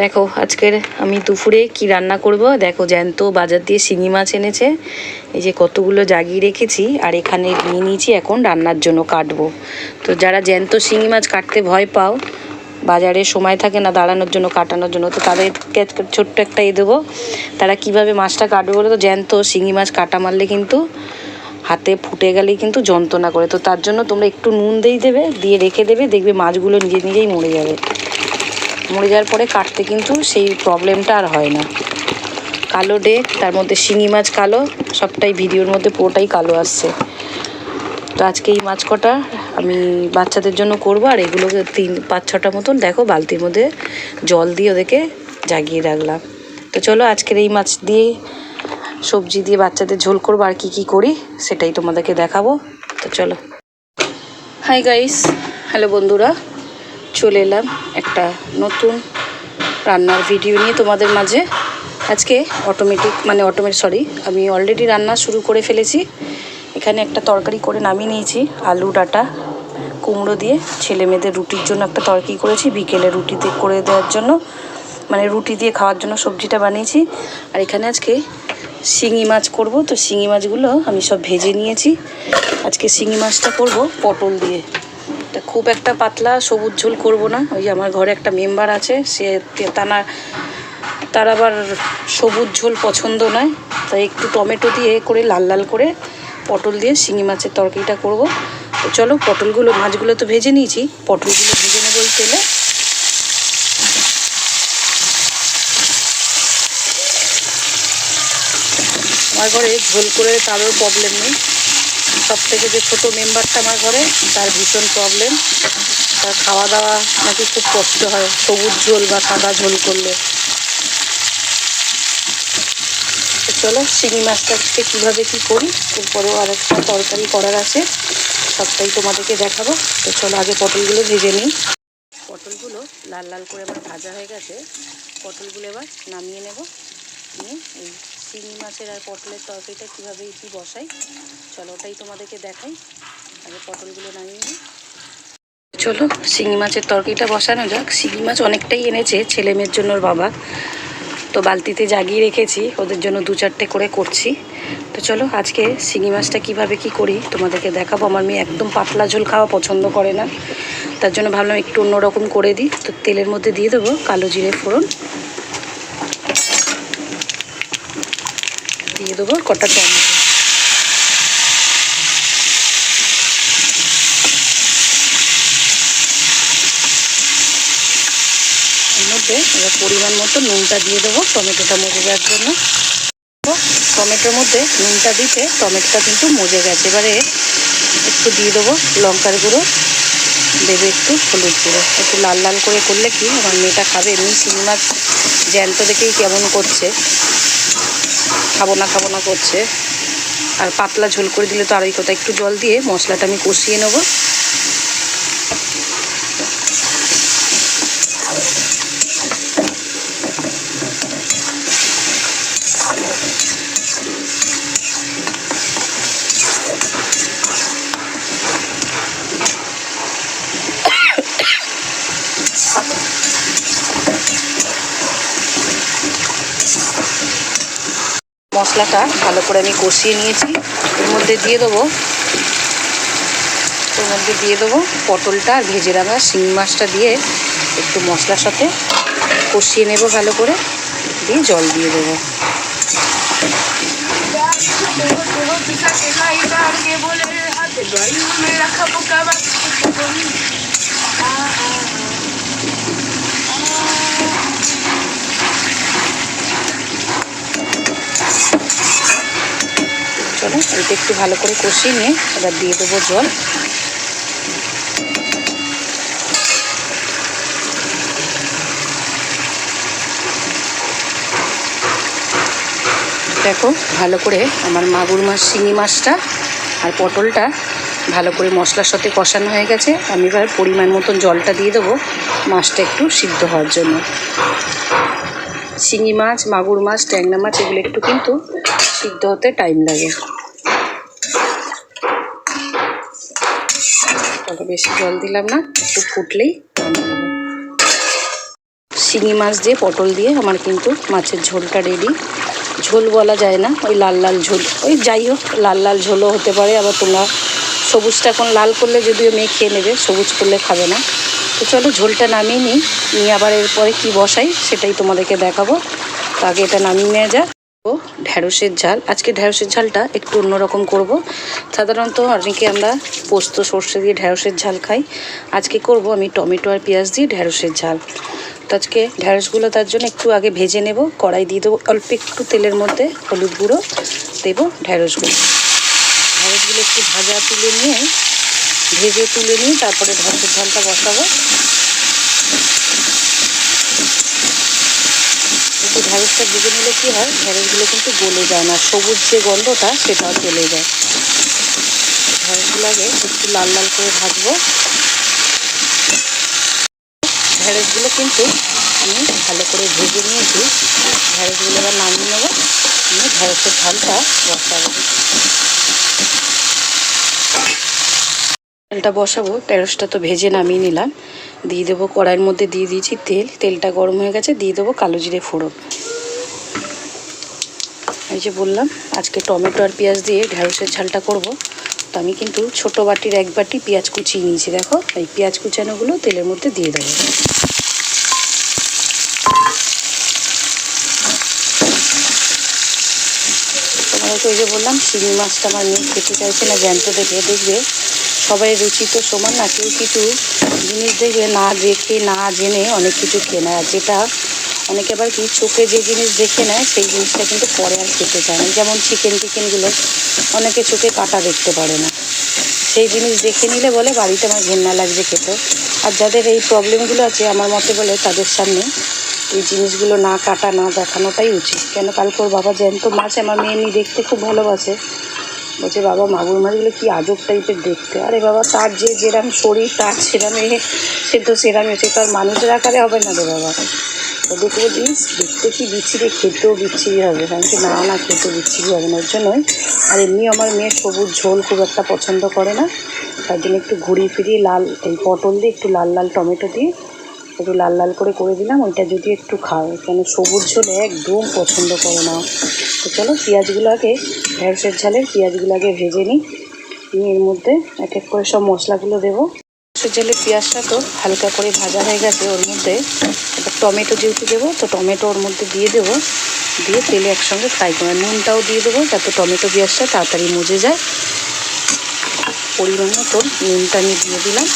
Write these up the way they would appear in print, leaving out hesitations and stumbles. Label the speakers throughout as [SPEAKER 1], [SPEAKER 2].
[SPEAKER 1] দেখো আজকের আমি দুপুরে কি রান্না করব। দেখো জ্যান্ত বাজার দিয়ে শিঙি মাছ এনেছে, এই যে কতগুলো জাগিয়ে রেখেছি, আর এখানে নিয়ে নিয়েছি এখন রান্নার জন্য কাটবো। তো যারা জ্যান্ত শিঙি মাছ কাটতে ভয় পাও, বাজারে সময় থাকে না দাঁড়ানোর জন্য কাটানোর জন্য, তো তাদেরকে ছোট্ট একটা দেবো তারা কিভাবে মাছটা কাটবে বলে। তো জ্যান্ত শিঙি মাছ কাটা মারলে কিন্তু হাতে ফুটে গেলেই কিন্তু যন্ত্রণা করে, তো তার জন্য তোমরা একটু নুন দিয়ে রেখে দেবে, দেখবে মাছগুলো নিজেই মরে যাবে। মরে যাওয়ার পরে কাটতে কিন্তু সেই প্রবলেমটা আর হয় না। কালো ডেক, তার মধ্যে শিঙি মাছ কালো, সবটাই ভিডিওর মধ্যে পুরোটাই কালো আসছে। তো আজকে এই মাছ কটা আমি বাচ্চাদের জন্য করব, আর এগুলোকে 5-6টা মতন দেখো বালতির মধ্যে জল দিয়ে ওদেরকে জাগিয়ে রাখলাম। তো চলো আজকের এই মাছ দিয়ে সবজি দিয়ে বাচ্চাদের ঝোল করবো, আর কি করি সেটাই তোমাদেরকে দেখাবো। তো চলো। হাই গাইস, হ্যালো বন্ধুরা, চলে এলাম একটা নতুন রান্নার ভিডিও নিয়ে তোমাদের মাঝে। আজকে আমি অলরেডি রান্না শুরু করে ফেলেছি। এখানে একটা তরকারি করে নামিয়ে নিয়েছি, আলু ডাঁটা কুমড়ো দিয়ে। ছেলে মেয়েদের রুটির জন্য একটা তরকারি করেছি, বিকেলে রুটিতে করে দেওয়ার জন্য, মানে রুটি দিয়ে খাওয়ার জন্য সবজিটা বানিয়েছি। আর এখানে আজকে শিঙি মাছ করব, তো শিঙি মাছগুলো আমি সব ভেজে নিয়েছি। আজকে শিঙি মাছটা করব পটল দিয়ে। তা খুব একটা পাতলা সবুজ ঝোল করব না, ওই যে আমার ঘরে একটা মেম্বার আছে, তার আবার সবুজ ঝোল পছন্দ নয়, তাই একটু টমেটো দিয়ে করে লাল লাল করে পটল দিয়ে শিঙি মাছের তরকারিটা করব। তো চলো, মাছগুলো তো ভেজে নিয়েছি, পটলগুলো ভেজে নেবো ওই তেলে। আমার ঘরে ঝোল করে কারোর প্রবলেম নেই, সব থেকে যে ছোটো মেম্বারটা আমার ঘরে, তার ভীষণ প্রবলেম। তার খাওয়া দাওয়া নাকি খুব কষ্ট হয় সবুজ ঝোল বা সাদা ঝোল করলে। তো চলো শিঙি মাছটাকে কীভাবে কী করি, এরপরেও আর একটা তরকারি করার আছে, সবটাই তোমাদেরকে দেখাবো। তো চলো আগে পটলগুলো ভেজে নিই। পটলগুলো লাল লাল করে আমার ভাজা হয়ে গেছে, পটলগুলো এবার নামিয়ে নেব। নিয়ে এই শিঙি মাছের আর পটলের তরকারিটা কীভাবে কী বসাই, চলো ওটাই তোমাদেরকে দেখাই। আগে পটলগুলো নামিয়ে নিই। চলো শিঙি মাছের তরকারিটা বসানো যাক। শিঙি মাছ অনেকটাই এনেছে ছেলে মেয়ের জন্য ওর বাবা, তো বালতিতে জাগিয়ে রেখেছি, ওদের জন্য 2-4টে করে করছি। তো চলো আজকে শিঙি মাছটা কীভাবে কী করি তোমাদেরকে দেখাবো। আমার মেয়ে একদম পাতলা ঝোল খাওয়া পছন্দ করে না, তার জন্য ভাবলাম একটু অন্যরকম করে দিই। তো তেলের মধ্যে দিয়ে দেবো কালো জিরে ফোড়ন, দিয়ে দেবো কটা টমেটো। এর মধ্যে এবার পরিমাণ মতো নুনটা দিয়ে দেবো টমেটোটা মজে যাওয়ার জন্য। টমেটোর মধ্যে নুনটা দিতে টমেটোটা কিন্তু মজে গেছে। এবারে একটু দিয়ে দেবো লঙ্কার গুঁড়ো, দেবে একটু হলুদ গুঁড়ো। একটু লাল লাল করে করলে কি আমার মেয়েটা খাবে, এমনি শিঙি মাছ জ্যান্ত দেখেই কেমন করছে, খাবো না করছে। আর পাতলা ঝোল করে দিলে তো আরই কথা। একটু জল দিয়ে মশলাটা আমি কষিয়ে নেব। মশলাটা ভালো করে আমি কষিয়ে নিয়েছি। এর মধ্যে দিয়ে দেবো পটলটা আর ভেজে রাখা শিঙি মাছটা দিয়ে একটু মশলার সাথে কষিয়ে নেব ভালো করে, দিয়ে জল দিয়ে দেবো। চলো এটা একটু ভালো করে কষিয়ে নিয়ে এবার দিয়ে দেবো জল। দেখো ভালো করে আমার মাগুর মাছ শিঙি মাছটা আর পটলটা ভালো করে মশলার সাথে কষানো হয়ে গেছে। আমি এবার পরিমাণ মতন জলটা দিয়ে দেবো মাছটা একটু সিদ্ধ হওয়ার জন্য। শিঙি মাছ, মাগুর মাছ, ট্যাংরা মাছ এগুলো একটু কিন্তু সিদ্ধ হতে টাইম লাগে। তবে বেশি জল দিলাম না, একটু ফুটলেই শিঙি মাছ দিয়ে পটল দিয়ে আমার কিন্তু মাছের ঝোলটা রেডি। ঝোল বলা যায় না, ওই লাল লাল ঝোল, ওই যাই হোক লাল লাল ঝোলও হতে পারে, আবার তোমরা সবুজটা এখন লাল করলে যদিও মেয়ে খেয়ে নেবে, সবুজ করলে খাবে না। তো চলো ঝোলটা নামিয়ে নিই, নিয়ে আবার এরপরে কী বসাই সেটাই তোমাদেরকে দেখাবো। তো আগে এটা নামিয়ে নেওয়া যাক। ও ঢ্যাঁড়সের ঝাল, আজকে ঢ্যাঁড়সের ঝালটা একটু অন্যরকম করব। সাধারণত অনেকে আমরা পোস্ত সর্ষে দিয়ে ঢ্যাঁড়সের ঝাল খাই, আজকে করব আমি টমেটো আর পেঁয়াজ দিয়ে ঢ্যাঁড়সের ঝাল। তো আজকে ঢ্যাঁড়সগুলো তার জন্য একটু আগে ভেজে নেব, কড়াই দিয়ে দেবো অল্প একটু তেলের মধ্যে, হলুদ গুঁড়ো দেবো, ঢ্যাঁড়সগুলো একটু ভাজা তুলে নিয়ে ভেজে তুলে নিয়ে তারপরে ঢ্যাঁড়সের ঝালটা বসাবো। একটু ঢ্যাঁড়সটা ভেজে নিলে কী হয়, ঢ্যাঁড়সগুলো কিন্তু গলে যায় না, সবুজ যে গন্ধটা সেটাও চলে যায়। ঢ্যাঁড়সগুলো আগে একটু লাল লাল করে ভাজবো। ঢ্যাঁড়সগুলো কিন্তু আমি ভালো করে ভেজে নিয়েছি, ঢ্যাঁড়সগুলো এবার নামিয়ে নেবো, নিয়ে ঢ্যাঁড়সের ঝালটা বসাবো। তেলটা বসাবো, ঢ্যাঁড়সটা তো ভেজে নামিয়ে নিলাম, দিয়ে দেবো কড়াইয়ের মধ্যে, দিয়ে দিয়েছি তেল, তেলটা গরম হয়ে গেছে, দিয়ে দেবো কালো জিরে ফোড়ন। এই যে বললাম আজকে টমেটো আর পেঁয়াজ দিয়ে ঢ্যাঁড়সের ঝালটা করব। তো আমি কিন্তু ছোটো বাটির 1 বাটি পেঁয়াজ কুচিয়ে নিয়েছি, দেখো এই পেঁয়াজ কুচানোগুলো তেলের মধ্যে দিয়ে দেবো। তোমাদেরকে ওই যে বললাম শিঙি মাছটা আমার মেয়ে খেতে চাইছে না, জ্যান্ত দেখে, দেখবে সবাই রুচি তো সমান না, কেউ কিছু জিনিস দেখবে না দেখে না জেনে অনেক কিছু কেনা, যেটা অনেকে আবার কি চোখে যে জিনিস দেখে নেয় সেই জিনিসটা কিন্তু পরে আর খেতে চায় না। যেমন চিকেনগুলো অনেকে চোখে কাটা দেখতে পারে না, সেই জিনিস দেখে নিলে বলে বাড়িতে আমার ঘেন্না লাগছে খেতে। আর যাদের এই প্রবলেমগুলো আছে আমার মতে বলে তাদের সামনে এই জিনিসগুলো না কাটা না দেখানোটাই উচিত। কেন কালকে ওর বাবা জ্যান্ত মাছ আমার মেয়ে এমনি দেখতে খুব ভালোবাসে, বলছে বাবা মাগুর মাছগুলো কি আজব টাইপের দেখতে। আরে বাবা তার যে যেরাম শরীর তার সেরামে সে তো সেরামে, সে তো আর মানুষের আকারে হবে না রে বাবা। তো দেখবো জিনিস দেখতে কি বিচ্ছিরি, খেতেও বিচ্ছিরি হবে, কারণ কি না না খেতে বিচ্ছিরি হবে না, ওর জন্যই। আর এমনি আমার মেয়ে সবুজ ঝোল খুব একটা পছন্দ করে না, তার জন্য একটু ঘুরিয়ে ফিরিয়ে লাল এই পটল দিয়ে একটু লাল লাল টমেটো দিয়ে একটু লাল লাল করে দিলাম, ওইটা যদি একটু খায়, কেন সবুজ ঝোলে একদম পছন্দ করে না। তো চলো পেঁয়াজগুলো আগে, ঢ্যাঁড়সের ঝালের পেঁয়াজগুলো আগে ভেজে নিই, নিয়ে এর মধ্যে এক এক করে সব মশলাগুলো দেবো। ঢ্যাঁড়সের ঝালের পেঁয়াজটা তো হালকা করে ভাজা হয়ে গেছে, ওর মধ্যে এবার টমেটো যেহেতু দেবো, তো টমেটো ওর মধ্যে দিয়ে দেবো, দিয়ে তেলে একসঙ্গে ফ্রাই করে নুনটাও দিয়ে দেবো যাতে টমেটো পেঁয়াজটা তাড়াতাড়ি মজে যায়। পরিমাণ মতন নুনটা আমি দিয়ে দিলাম।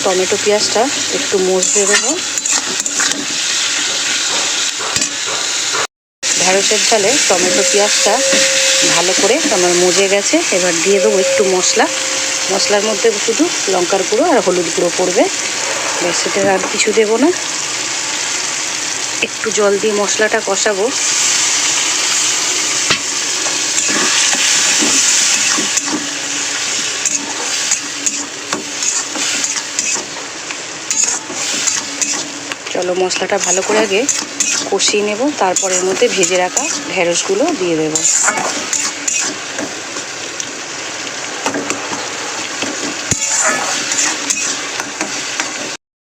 [SPEAKER 1] টমেটো পেঁয়াজটা একটু মজতে দেবো। ঢ্যাঁড়সের ঝালে টমেটো পেঁয়াজটা ভালো করে আমার মজে গেছে, এবার দিয়ে দেবো একটু মশলা। মশলার মধ্যে শুধু লঙ্কার গুঁড়ো আর হলুদ গুঁড়ো পড়বে, ব্যাস, সেটা আর কিছু দেবো না। একটু জল দিয়ে মশলাটা কষাবো। চলো মশলাটা ভালো করে আগে কষিয়ে নেব, তারপর এর মধ্যে ভেজে রাখা ঢ্যাঁড়সগুলো দিয়ে দেব।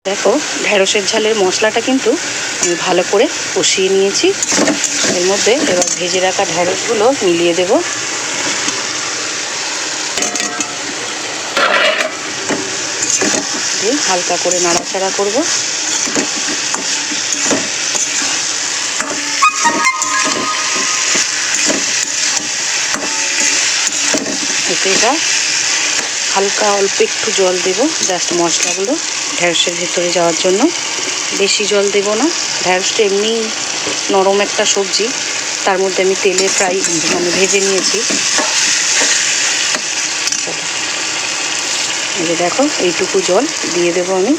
[SPEAKER 1] দেখো ঢ্যাঁড়সের ঝালের মশলাটা কিন্তু আমি ভালো করে কষিয়ে নিয়েছি, এর মধ্যে এবার ভেজে রাখা ঢ্যাঁড়সগুলো মিলিয়ে দেব। দিয়ে হালকা করে নাড়াচাড়া করব। এটা হালকা অল্প একটু জল দেব, জাস্ট মশলাগুলো ঢ্যাঁড়সের ভিতরে যাওয়ার জন্য, বেশি জল দেব না। ঢ্যাঁড়সটা এমনি নরম একটা সবজি, তার মধ্যে আমি তেলে ফ্রাই ভেজে নিয়েছি। এই যে দেখো এইটুকু জল দিয়ে দেব আমি।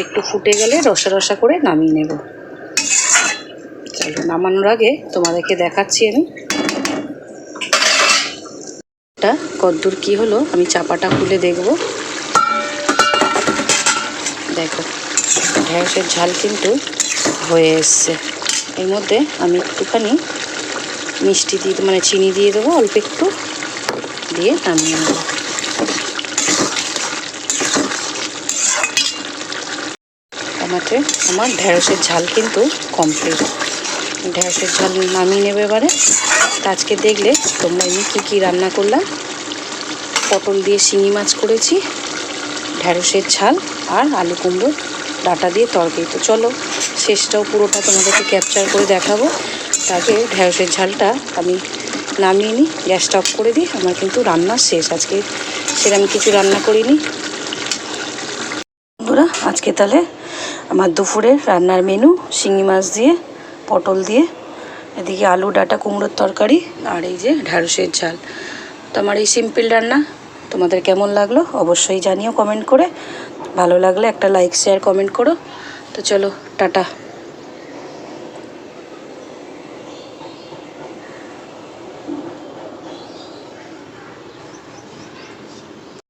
[SPEAKER 1] একটু ফুটে গেলে রসা রসা করে নামিয়ে নেব। চলো নামানোর আগে তোমাদেরকে দেখাচ্ছি আমি কদ্দূর কি হলো, আমি চাপাটা খুলে দেখব। দেখো ঢ্যাঁড়সের ঝাল কিন্তু হয়ে এসছে, এর মধ্যে আমি একটুখানি মিষ্টি দিয়ে মানে চিনি দিয়ে দেবো অল্প একটু, দিয়ে নামিয়ে নেব। আমাদের আমার ঢ্যাঁড়সের ঝাল কিন্তু কমপ্লিট। ঢ্যাঁড়সের ঝাল নামিয়ে নেবে এবারে। আজকে দেখলে তোমরা আমি কী রান্না করলাম। পটল দিয়ে শিঙি মাছ করেছি, ঢ্যাঁড়সের ঝাল আর আলু কুমড়ো ডাঁটা দিয়ে তরকারি। তো চলো শেষটাও পুরোটা তোমাদেরকে ক্যাপচার করে দেখাবো। তাকে ঢ্যাঁড়সের ঝালটা আমি নামিয়ে নিই, গ্যাসটা অফ করে দিই। আমার কিন্তু রান্না শেষ। আজকে সেরকম কিছু রান্না করিনি বন্ধুরা। আজকে তাহলে আমার দুপুরের রান্নার মেনু শিঙি মাছ দিয়ে, পটল দিয়ে, এদিকে আলু ডাঁটা কুমড়োর তরকারি, আর এই যে ঢ্যাঁড়সের ঝাল। তো আমার এই সিম্পল রান্না তোমাদের কেমন লাগলো অবশ্যই জানিও কমেন্ট করে। ভালো লাগলে একটা লাইক শেয়ার কমেন্ট করো। তো চলো টাটা।